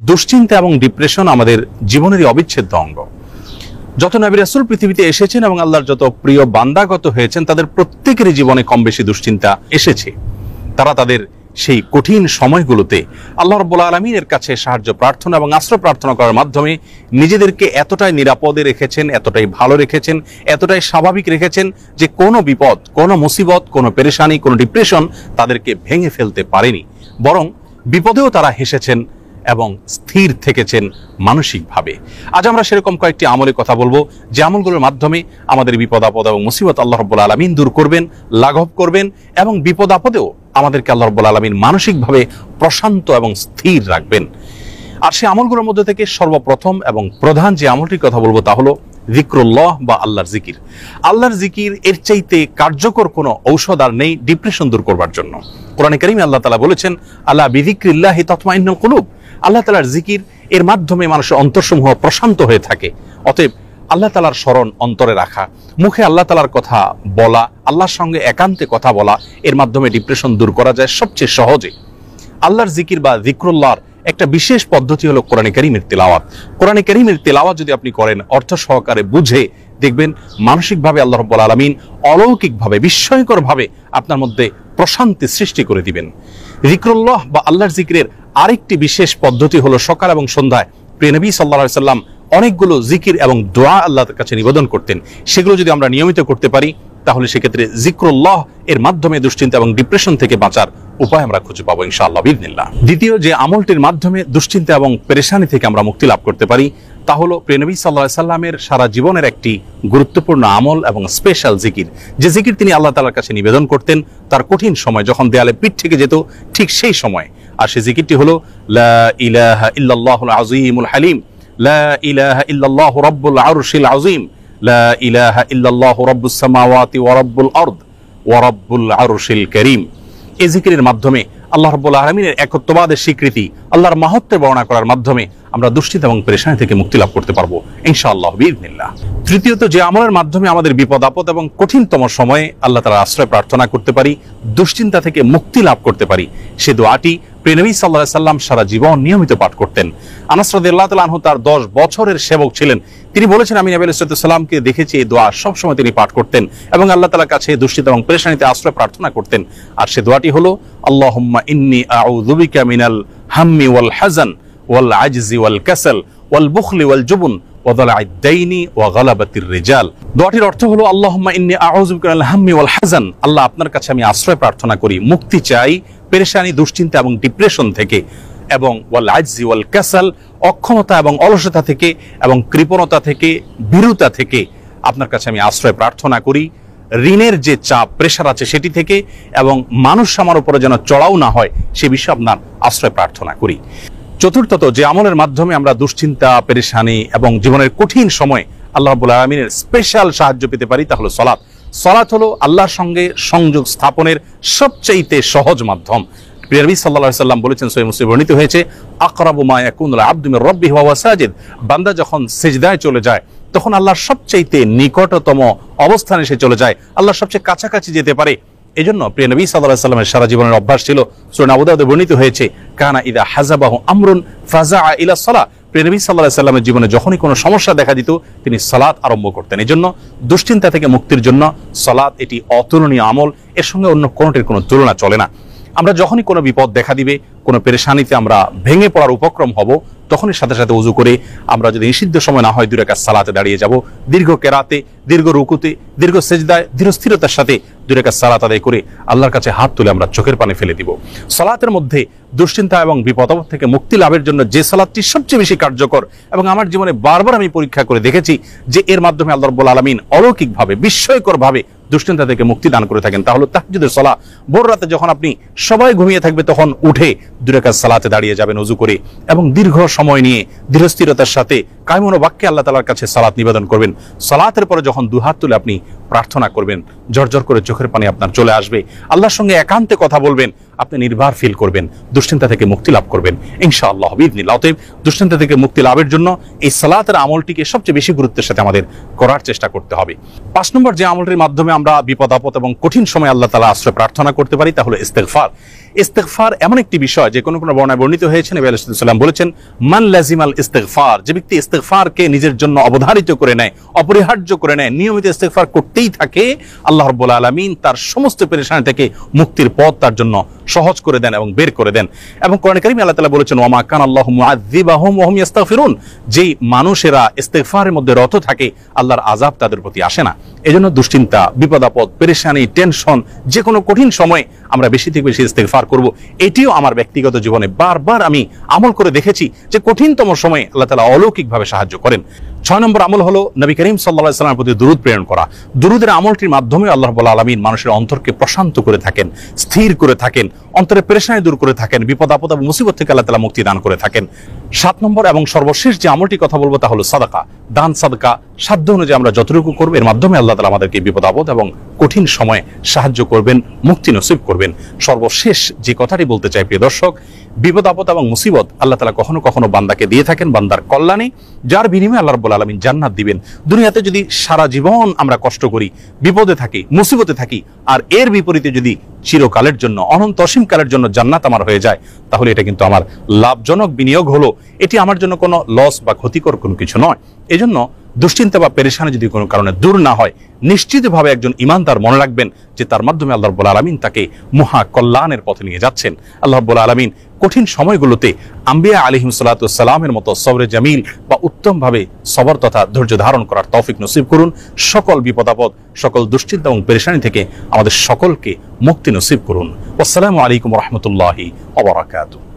দুশ্চিন্তা এবং ডিপ্রেশন আমাদের জীবনেরই অবিচ্ছেদ্য অঙ্গ। যত নবী রাসূল পৃথিবীতে এসেছেন এবং আল্লাহর যত প্রিয় বান্দাগত হয়েছেন, তাদের প্রত্যেকেরই জীবনে কম বেশি দুশ্চিন্তা এসেছে। তারা তাদের সেই কঠিন সময়গুলোতে আল্লাহ রাব্বুল আলামিনের কাছে সাহায্য প্রার্থনা এবং আশ্রয় প্রার্থনা করার মাধ্যমে নিজেদেরকে এতটাই নিরাপদে রেখেছেন, এতটাই ভালো রেখেছেন, এতটাই স্বাভাবিক রেখেছেন যে কোনো বিপদ, কোনো মুসিবত, কোনো পেরেশানি, কোনো ডিপ্রেশন তাদেরকে ভেঙে ফেলতে পারেনি। বরং বিপদেও তারা হেসেছেন এবং স্থির থেকেছেন মানসিকভাবে। আজ আমরা সেরকম কয়েকটি আমলের কথা বলবো, যে আমলগুলোর মাধ্যমে আমাদের বিপদ আপদ এবং মুসিবত আল্লাহ রাব্বুল আলামিন দূর করবেন, লাঘব করবেন এবং বিপদ আপদেও আমাদেরকে আল্লাহ রাব্বুল আলামিন মানসিকভাবে প্রশান্ত এবং স্থির রাখবেন। আর সেই আমলগুলোর মধ্যে থেকে সর্বপ্রথম এবং প্রধান যে আমলটির কথা বলবো তা হলো যিকরুল্লাহ বা আল্লাহর জিকির। আল্লাহর জিকির এর চাইতে কার্যকর কোনো ঔষধ আর নেই ডিপ্রেশন দূর করবার জন্য। কোরআনে কারীমে আল্লাহ তাআলা বলেছেন, আলা বিযিকরিল্লাহি তাতমাইন্নুল কুলুব। আল্লাহ তাআলার জিকির এর মাধ্যমে মানুষের অন্তরসমূহ প্রশান্ত হয়ে থাকে। অতএব আল্লাহ তাআলার স্মরণ অন্তরে রাখা, মুখে আল্লাহ তাআলার কথা বলা, আল্লাহর সঙ্গে একান্তে কথা বলা, এর মাধ্যমে ডিপ্রেশন দূর করা যায় সবচেয়ে সহজে। আল্লাহর জিকির বা যিকরুল্লাহর একটা বিশেষ পদ্ধতি হলো কোরআনে কারীমের তিলাওয়াত। কোরআনে কারীমের তিলাওয়াত যদি আপনি করেন অর্থ সহকারে বুঝে, দেখবেন মানসিকভাবে আল্লাহ রাব্বুল আলামিন অলৌকিকভাবে, বিস্ময়করভাবে আপনার মধ্যে প্রশান্তি সৃষ্টি করে দিবেন। যিকরুল্লাহ বা আল্লাহর জিকিরের আরেকটি বিশেষ পদ্ধতি হলো সকাল এবং সন্ধ্যায় প্রিয় নবী সাল্লাল্লাহু আলাইহি সাল্লাম অনেকগুলো জিকির এবং দোয়া আল্লাহর কাছে নিবেদন করতেন। সেগুলো যদি আমরা নিয়মিত করতে পারি তাহলে সেক্ষেত্রে যিকরুল্লাহ এর মাধ্যমে দুশ্চিন্তা এবং ডিপ্রেশন থেকে বাঁচার উপায় আমরা খুঁজে পাবো ইনশাআল্লাহ বিইذনিল্লাহ। দ্বিতীয় যে আমলটির মাধ্যমে দুশ্চিন্তা এবং পেরেশানি থেকে আমরা মুক্তি লাভ করতে পারি তা হলো প্রিয় নবী সাল্লাল্লাহু আলাইহি সাল্লামের সারা জীবনের একটি গুরুত্বপূর্ণ আমল এবং স্পেশাল জিকির, যে জিকির তিনি আল্লাহ তাআলার কাছে নিবেদন করতেন তার কঠিন সময়, যখন দেয়ালে পিঠ থেকে যেত ঠিক সেই সময়। আর সেই জিকিরটি হলো লা ইলাহা ইল্লাল্লাহুল আযীমুল হালিম, লা ইলাহা ইল্লাল্লাহু রাব্বুল আরশিল আযীম, লা ইলাহা ইল্লাল্লাহু রাব্বুস সামাওয়াতি ওয়া রাব্বুল আরদ ওয়া রাব্বুল আরশিল কারীম। এই জিকিরের মাধ্যমে আল্লাহ রাব্বুল আলামিনের একত্ববাদের স্বীকৃতি, আল্লাহর মাহাত্ম্যের বর্ণনা করার মাধ্যমে আমরা দুশ্চিন্তা এবং পেরেশানি থেকে মুক্তি লাভ করতে পারবো ইনশাআল্লাহ বিইذনিল্লাহ। তৃতীয়ত যে আমলের মাধ্যমে আমাদের বিপদ আপদ এবং কঠিনতম সময়ে আল্লাহ তাআলার আশ্রয় প্রার্থনা করতে পারি, দুশ্চিন্তা থেকে মুক্তি লাভ করতে পারি, সে দোয়াটি প্রিয় নবী সাল্লাল্লাহু আলাইহি সাল্লাম সারা জীবন নিয়মিত পাঠ করতেন। আনাস রাদিয়াল্লাহু তাআলা আনহু তার 10 বছরের সেবক ছিলেন। তিনি বলেছেন, আমি নবী আলাইহিস সালামকে দেখেছি এই দোয়া সবসময় তিনি পাঠ করতেন এবং আল্লাহ তাআলার কাছে দুশ্চিন্তা এবং পেরেশানিতে আশ্রয় প্রার্থনা করতেন। আর সে দোয়াটি হলো আল্লাহুম্মা ইন্নী আউযু বিকা মিনাল হাম্মি ওয়াল হাযান ওয়াল আজজি ওয়াল কাসাল ওয়াল বুখলি ওয়াল জুবন ওয়া দালা'আদ দাইনি ওয়া গালাবাতির রিজাল। দোয়াটির অর্থ হলো আল্লাহুম্মা ইন্নী আউযু বিকা মিনাল হাম্মি ওয়াল হাযান, আল্লাহ আপনার কাছে আমি আশ্রয় প্রার্থনা করি, মুক্তি চাই পেরেশানি, দুশ্চিন্তা এবং ডিপ্রেশন থেকে, এবং ওয়াল আজজি ওয়াল কাসাল, অক্ষমতা এবং অলসতা থেকে এবং কৃপণতা থেকে, ভীরুতা থেকে আপনার কাছে আমি আশ্রয় প্রার্থনা করি, ঋণের যে চাপ প্রেশার আছে সেটি থেকে, এবং মানুষ আমার উপরে যেন চড়াও না হয় সে বিষয়ে আপনার আশ্রয় প্রার্থনা করি। চতুর্থত যে আমলের মাধ্যমে আমরা দুশ্চিন্তা, পেরেশানি এবং জীবনের কঠিন সময় আল্লাহ রাব্বুল আলামিনের স্পেশাল সাহায্য পেতে পারি তা হলো সালাত। সালাত হলো আল্লাহর সঙ্গে সংযোগ স্থাপনের সবচেয়ে সহজ মাধ্যম। প্রিয় নবী সাল্লাল্লাহু আলাইহি সাল্লাম বলেছেন, সহিহ মুসলিমে বর্ণিত হয়েছে, আকরাবু মা ইয়াকুনুল আবদু মির রাব্বিহি ওয়া হুয়া সাজিদ। বান্দা যখন সিজদায় চলে যায় তখন আল্লাহর সবচেয়ে নিকটতম অবস্থানে সে চলে যায়, আল্লাহর সবচেয়ে কাছাকাছি যেতে পারে। এজন্য প্রিয় নবী সাল্লাল্লাহু আলাইহি সাল্লামের সারা জীবনের অভ্যাস ছিল, সূরা আবু দাউদে বর্ণিত হয়েছে, কানা ইযা হাযাবাহু আমরুন ফাযাআ ইলা সালাহ। প্রিয় নবী সাল্লাল্লাহু আলাইহি সাল্লামের জীবনে যখনই কোনো সমস্যা দেখা দিত তিনি সালাত আরম্ভ করতেন। এজন্য দুশ্চিন্তা থেকে মুক্তির জন্য সালাত এটি অতুলনীয় আমল, এর সঙ্গে অন্য কোনোটির কোনো তুলনা চলে না। আমরা যখনই কোনো বিপদ দেখা দিবে, কোনো পেরেশানিতে আমরা ভেঙে পড়ার উপক্রম হব, তখনই সাথে সাথে ওযু করে আমরা যদি নিষিদ্ধ সময় না হয় 2 রাকাত সালাতে দাঁড়িয়ে যাব, দীর্ঘ কেরাতে, দীর্ঘ রুকুতে, দীর্ঘ সিজদায় ধীর স্থিরতার সাথে 2 রাকাত সালাত আদায় করে আল্লাহর কাছে হাত তুলে আমরা চোখের পানি ফেলে দিব। সালাতের মধ্যে দুশ্চিন্তা এবং বিপদ থেকে মুক্তি লাভের জন্য যে সালাতটি সবচেয়ে বেশি কার্যকর এবং আমার জীবনে বারবার আমি পরীক্ষা করে দেখেছি যে এর মাধ্যমে আল্লাহ রাব্বুল আলামিন অলৌকিকভাবে, বিস্ময়করভাবে দুশ্চিন্তা থেকে মুক্তি দান করে থাকেন, তা হলো তাহাজ্জুদের সালাত। ভোর রাতে যখন আপনি সবাই ঘুমিয়ে থাকবে তখন উঠে 2 রাকাত সালাতে দাঁড়িয়ে যাবেন ওযু করে এবং দীর্ঘ সময় নিয়ে ধীরস্থিরতার সাথে কায়মন বাক্যে আল্লাহ তাআলার কাছে সালাত নিবেদন করবেন। সালাতের পরে যখন 2 হাত তুলে আপনি প্রার্থনা করবেন, ঝরঝর করে চোখের পানি আপনার চলে আসবে, আল্লাহর সঙ্গে একান্তে কথা বলবেন, আপনি নির্ভর ফিল করবেন, দুশ্চিন্তা থেকে মুক্তি লাভ করবেন ইনশাআল্লাহ বিইذনিল্লাহ। অতএব দুশ্চিন্তা থেকে মুক্তি লাভের জন্য এই সালাতের আমলটিকে সবচেয়ে বেশি গুরুত্বের সাথে আমাদের করার চেষ্টা করতে হবে। 5 নম্বর যে আমলটির মাধ্যমে আমরা বিপদ আপদ এবং কঠিন সময় আল্লাহ তাআলা আশ্রয় প্রার্থনা করতে পারি তা হলো ইস্তেগফার। ইস্তেগফার এমন একটি বিষয় যে কোনো বর্ণনায় বর্ণিত হয়েছে, নবী আলাইহিস সালাম বলেছেন, মান লাজিমাল ইস্তেগফার, যে ব্যক্তি ইস্তেগফারকে নিজের জন্য অবধারিত করে নেয়, অপরিহার্য করে নেয়, নিয়মিত ইস্তেগফার করতেই থাকে, আল্লাহ রাব্বুল আলামিন তার সমস্ত পেরেশানি থেকে মুক্তির পথ তার জন্য সহজ করে দেন এবং বের করে দেন। এবং কোরআন কারীমে আল্লাহ তাআলা বলেছেন, ওয়া মা কানা আল্লাহু মুআযযিবাহুম ওয়া হুম ইস্তাগফিরুন, যেই মানুষেরা ইস্তেগফারের মধ্যে রত থাকে আল্লাহর আযাব তাদের প্রতি আসে না। এজন্য দুশ্চিন্তা, বিপদ আপদ, পেরেশানি, টেনশন, যে কোনো কঠিন সময়ে আমরা বেশি থেকে বেশি ইস্তেগফার করব। এটিও আমার ব্যক্তিগত জীবনে বারবার আমি আমল করে দেখেছি যে কঠিনতম সময়ে আল্লাহ তাআলা অলৌকিকভাবে সাহায্য করেন। 6 নম্বর আমল হলো নবী করিম সাল্লাল্লাহু আলাইহি ওয়াসাল্লামের প্রতি দুরূদ প্রেরণ করা। দুরূদের আমলটির মাধ্যমে আল্লাহ রাব্বুল আলামিন মানুষের অন্তরকে প্রশান্ত করে থাকেন, স্থির করে থাকেন, অন্তরের পেরেশানি দূর করে থাকেন, বিপদ আপদ এবং মুসিবত থেকে আল্লাহ তাআলা মুক্তি দান করে থাকেন। 7 নম্বর এবং সর্বশেষ যে আমলটির কথা বলবো তা হলো সাদাকা, দান সাদকা। সাধ্য অনুযায়ী আমরা যতটুকু করব এর মাধ্যমে আল্লাহ তাআলা আমাদেরকে বিপদ আপদ এবং কঠিন সময়ে সাহায্য করবেন, মুক্তি নসিব করবেন। সর্বশেষ যে কথাটি বলতে চাই প্রিয় দর্শক, বিপদ আপদ এবং মুসিবত আল্লাহ তাআলা কখনো কখনো বান্দাকে দিয়ে থাকেন বান্দার কল্যাণে, যার বিনিময়ে আল্লাহ রাব্বুল আলামিন জান্নাত দিবেন। দুনিয়াতে যদি সারা জীবন আমরা কষ্ট করি, বিপদে থাকি, মুসিবতে থাকি, আর এর বিপরীতে যদি চিরকালের জন্য, অনন্ত অসীম কালের জন্য জান্নাত আমার হয়ে যায়, তাহলে এটা কিন্তু আমার লাভজনক বিনিয়োগ হলো। এটি আমার জন্য কোনো লস বা ক্ষতিকর কোনো কিছু নয়। এজন্য দুশ্চিন্তা বা পেরেশানি যদি কোনো কারণে দূর না হয়, নিশ্চিতভাবে একজন ঈমানদার মনে রাখবেন যে তার মাধ্যমে আল্লাহ রাব্বুল আলামিন তাকে মহা কল্যাণের পথে নিয়ে যাচ্ছেন। আল্লাহ রাব্বুল আলামিন কঠিন সময়গুলোতে আম্বিয়া আলাইহিস সালাতু ওয়াস সালামের মতো সবরে জামিল বা উত্তমভাবে সবর তথা ধৈর্য ধারণ করার তৌফিক নসিব করুন। সকল বিপদ আপদ, সকল দুশ্চিন্তা এবং পেরেশানি থেকে আমাদের সকলকে মুক্তি নসিব করুন। আসসালামু আলাইকুম ওয়া রাহমাতুল্লাহি ওয়া বারাকাতুহু।